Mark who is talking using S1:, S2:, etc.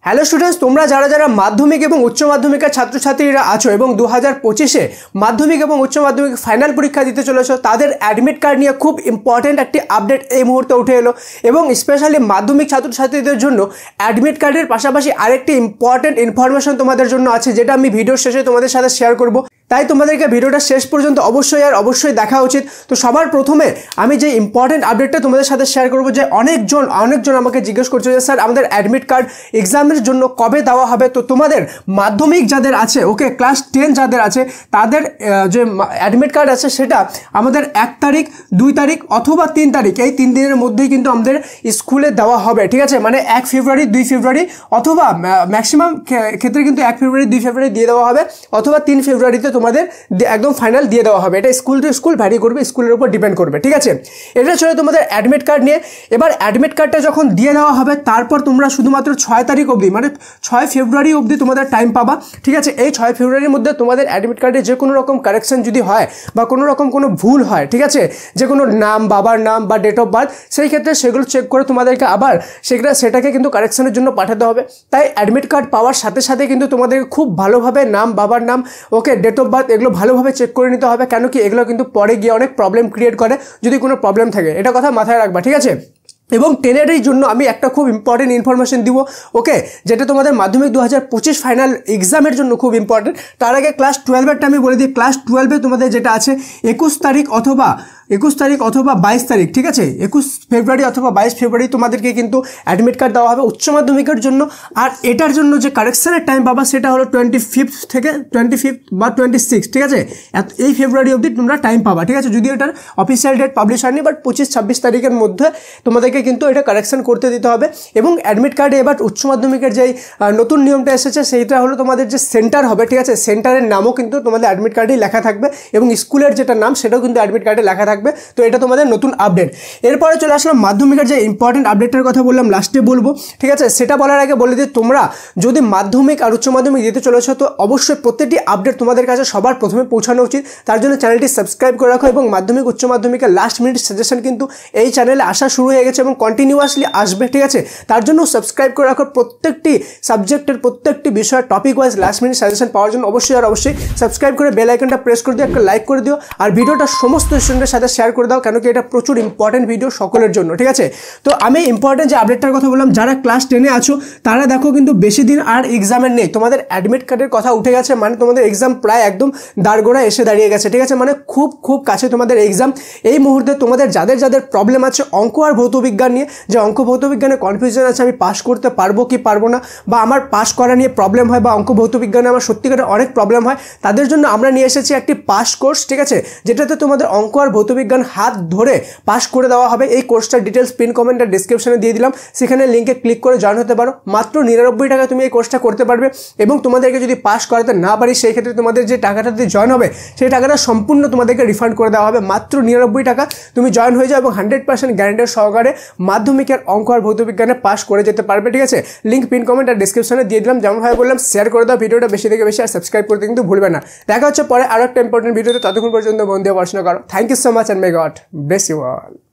S1: Hello students, তোমরা যারা যারা মাধ্যমিক এবং উচ্চ মাধ্যমিকের ছাত্রছাত্রীরা আছো এবং 2025-এ মাধ্যমিক এবং উচ্চ মাধ্যমিক ফাইনাল পরীক্ষা দিতে চলেছো, তাদের অ্যাডমিট কার্ড নিয়ে খুব ইম্পর্টেন্ট একটি আপডেট এই মুহূর্তে উঠে এলো। এবং স্পেশালি মাধ্যমিক ছাত্রছাত্রীদের জন্য অ্যাডমিট কার্ডের পাশাপাশি আরেকটি ইম্পর্টেন্ট ইনফরমেশন তোমাদের জন্য আছে, যেটা আমি ভিডিওর শেষে তোমাদের সাথে শেয়ার করব। তাই তোমাদেরকে ভিডিওটা শেষ পর্যন্ত অবশ্যই দেখা উচিত। তো সবার প্রথমে আমি যে ইম্পর্টেন্ট আপডেটটা তোমাদের সাথে শেয়ার করব, যে অনেকজন আমাকে জিজ্ঞেস করছে যে স্যার আমাদের অ্যাডমিট কার্ড এক্সামের জন্য কবে দেওয়া হবে। তো তোমাদের মাধ্যমিক যাদের আছে, ওকে, ক্লাস 10 যাদের আছে, তাদের যে অ্যাডমিট কার্ড আছে সেটা আমাদের 1 তারিখ, 2 তারিখ অথবা 3 তারিখ, এই 3 দিনের মধ্যেই কিন্তু আমাদের স্কুলে দেওয়া হবে। ঠিক আছে, মানে 1 ফেব্রুয়ারি, 2 ফেব্রুয়ারি অথবা ম্যাক্সিমাম ক্ষেত্রে কিন্তু 1 ফেব্রুয়ারি, 2 ফেব্রুয়ারি দিয়ে দেওয়া হবে, অথবা 3 ফেব্রুয়ারিতে তোমাদের একদম ফাইনাল দিয়ে দেওয়া হবে। এটা স্কুল টু স্কুল ভ্যারি করবে, স্কুলের উপর ডিপেন্ড করবে। ঠিক আছে, এটা ছিল তোমাদের অ্যাডমিট কার্ড নিয়ে। এবার অ্যাডমিট কার্ডটা যখন দিয়ে দেওয়া হবে, তারপর তোমরা শুধুমাত্র 6 তারিখ অবধি, মানে 6 ফেব্রুয়ারি অবধি তোমাদের টাইম পাবা। ঠিক আছে, এই 6 ফেব্রুয়ারির মধ্যে তোমাদের অ্যাডমিট কার্ডে যে কোনো রকম কারেকশন যদি হয় বা কোনো রকম কোনো ভুল হয়, ঠিক আছে, যে কোনো নাম, বাবার নাম বা ডেট অফ বার্থ, সেই ক্ষেত্রে সেগুলো চেক করে তোমাদেরকে আবার সেটাকে কিন্তু কারেকশনের জন্য পাঠাতে হবে। তাই অ্যাডমিট কার্ড পাওয়ার সাথে সাথে কিন্তু তোমাদের খুব ভালোভাবে নাম, বাবার নাম, ওকে, ডেট অফ বার্থ, এগুলো ভালোভাবে চেক করে নিতে হবে। কেন কি এগুলো কিন্তু পরে গিয়ে অনেক প্রবলেম ক্রিয়েট করে যদি কোনো প্রবলেম থাকে, এটা কথা মাথায় রাখবা। ঠিক আছে, এবং 10-এর জন্য আমি একটা খুব ইম্পর্টেন্ট ইনফরমেশন দিব, ওকে, যেটা তোমাদের মাধ্যমিক 2025 ফাইনাল এক্সামের জন্য খুব ইম্পর্টেন্ট। তার আগে ক্লাস 12-এরটা আমি বলে দিই। ক্লাস 12-এ তোমাদের যেটা আছে 21 তারিখ অথবা 22 তারিখ, ঠিক আছে, 21 ফেব্রুয়ারি অথবা 22 ফেব্রুয়ারি তোমাদেরকে কিন্তু অ্যাডমিট কার্ড দেওয়া হবে উচ্চ মাধ্যমিকের জন্য। আর এটার জন্য যে কারেকশনের টাইম পাবা সেটা হলো 25 থেকে 25 বা 26, ঠিক আছে, এই ফেব্রুয়ারি অবধি তোমরা টাইম পাবা। ঠিক আছে, যদিও এটার অফিসিয়াল ডেট পাবলিশ হয়নি, বাট 25-26 তারিখের মধ্যে তোমাদেরকে কিন্তু এটা কারেকশন করতে দিতে হবে। এবং অ্যাডমিট কার্ডে এবার উচ্চ মাধ্যমিকের যেই নতুন নিয়মটা এসেছে, সেইটা হলো তোমাদের যে সেন্টার হবে, ঠিক আছে, সেন্টারের নামও কিন্তু তোমাদের অ্যাডমিট কার্ডেই লেখা থাকবে এবং স্কুলের যেটা নাম সেটাও কিন্তু অ্যাডমিট কার্ডে লেখা থাকবে। তো এটা তোমাদের নতুন আপডেট। এরপরে চলে আসলাম মাধ্যমিকের যে ইম্পর্টেন্ট আপডেটটার কথা বললাম, লাস্টে বলবো। ঠিক আছে, সেটা বলার আগে বলে দিই, তোমরা যদি মাধ্যমিক আর উচ্চ মাধ্যমিক দিতে চলেছো, তো অবশ্যই প্রত্যেকটি আপডেট তোমাদের কাছে সবার প্রথমে পৌঁছানো উচিত। তার জন্য চ্যানেলটি সাবস্ক্রাইব করে রাখো এবং মাধ্যমিক উচ্চ মাধ্যমিকের লাস্ট মিনিট সাজেশন কিন্তু এই চ্যানেলে আসা শুরু হয়ে গেছে এবং কন্টিনিউয়াসলি আসবে। ঠিক আছে, তার জন্য সাবস্ক্রাইব করে রাখো। প্রত্যেকটি সাবজেক্টের প্রত্যেকটি বিষয়ের topic wise last minute suggestion পাওয়ার জন্য অবশ্যই সাবস্ক্রাইব করে বেল আইকনটা প্রেস করে দিও, একটা লাইক করে দিও, আর ভিডিওটা সমস্ত স্টুডেন্টের সাথে শেয়ার করে দাও, কেন কি এটা প্রচুর ইম্পর্টেন্ট ভিডিও সকলের জন্য। ঠিক আছে, তো আমি ইম্পর্টেন্ট যে আপডেটটার কথা বললাম, যারা ক্লাস 10-এ আছো তারা দেখো কিন্তু বেশি দিন আর এক্সামের নেই, তোমাদের অ্যাডমিট কার্ডের কথা উঠে গেছে, মানে তোমাদের এক্সাম প্রায় একদম দাঁড়গোড়ায় এসে দাঁড়িয়ে গেছে। ঠিক আছে, মানে খুব কাছে তোমাদের এক্সাম। এই মুহূর্তে তোমাদের যাদের প্রবলেম আছে অঙ্ক আর ভৌতবিজ্ঞান নিয়ে, যে অঙ্ক ভৌতবিজ্ঞানে কনফিউশন আছে, আমি পাস করতে পারবো কি পারবো না, বা আমার পাস করা নিয়ে প্রবলেম হয়, বা অঙ্ক ভৌতবিজ্ঞানে আমার সত্যিকারের অনেক প্রবলেম হয়, তাদের জন্য আমরা নিয়ে এসেছি একটি পাস কোর্স। ঠিক আছে, যেটাতে তোমাদের অঙ্ক আর ভৌতবিজ্ঞান হাত ধরে পাস করে দেওয়া হবে। এই কোর্সটার ডিটেলস পিন কমেন্ট আর ডিসক্রিপশনে দিয়ে দিলাম, সেখানে লিঙ্কে ক্লিক করে জয়েন হতে পারো। মাত্র 99 টাকায় তুমি এই কোর্সটা করতে পারবে। এবং তোমাদেরকে যদি পাস করাতে না পারি, সেই ক্ষেত্রে তোমাদের যে টাকাটা দিয়ে জয়েন হবে, সেই টাকাটা সম্পূর্ণ তোমাদেরকে রিফান্ড করে দেওয়া হবে। মাত্র 99 টাকা তুমি জয়েন হয়ে যাও এবং 100% গ্যারান্টির সহকারে মাধ্যমিকের অঙ্ক আর ভৌতবিজ্ঞানে পাস করে যেতে পারবে। ঠিক আছে, লিঙ্ক পিন কমেন্ট আর ডিসক্রিপশনে দিয়ে দিলাম। যেমনভাবে বললাম, শেয়ার করে দাও ভিডিওটা বেশি থেকে বেশি, আর সাবস্ক্রাইব করতে কিন্তু ভুলবে না। দেখা হচ্ছে পরে আরো একটা ইম্পর্টেন্ট ভিডিওতে। ততক্ষণ পর্যন্ত মন দিয়ে পড়াশোনা করো। Thank you so much, and may God bless you all.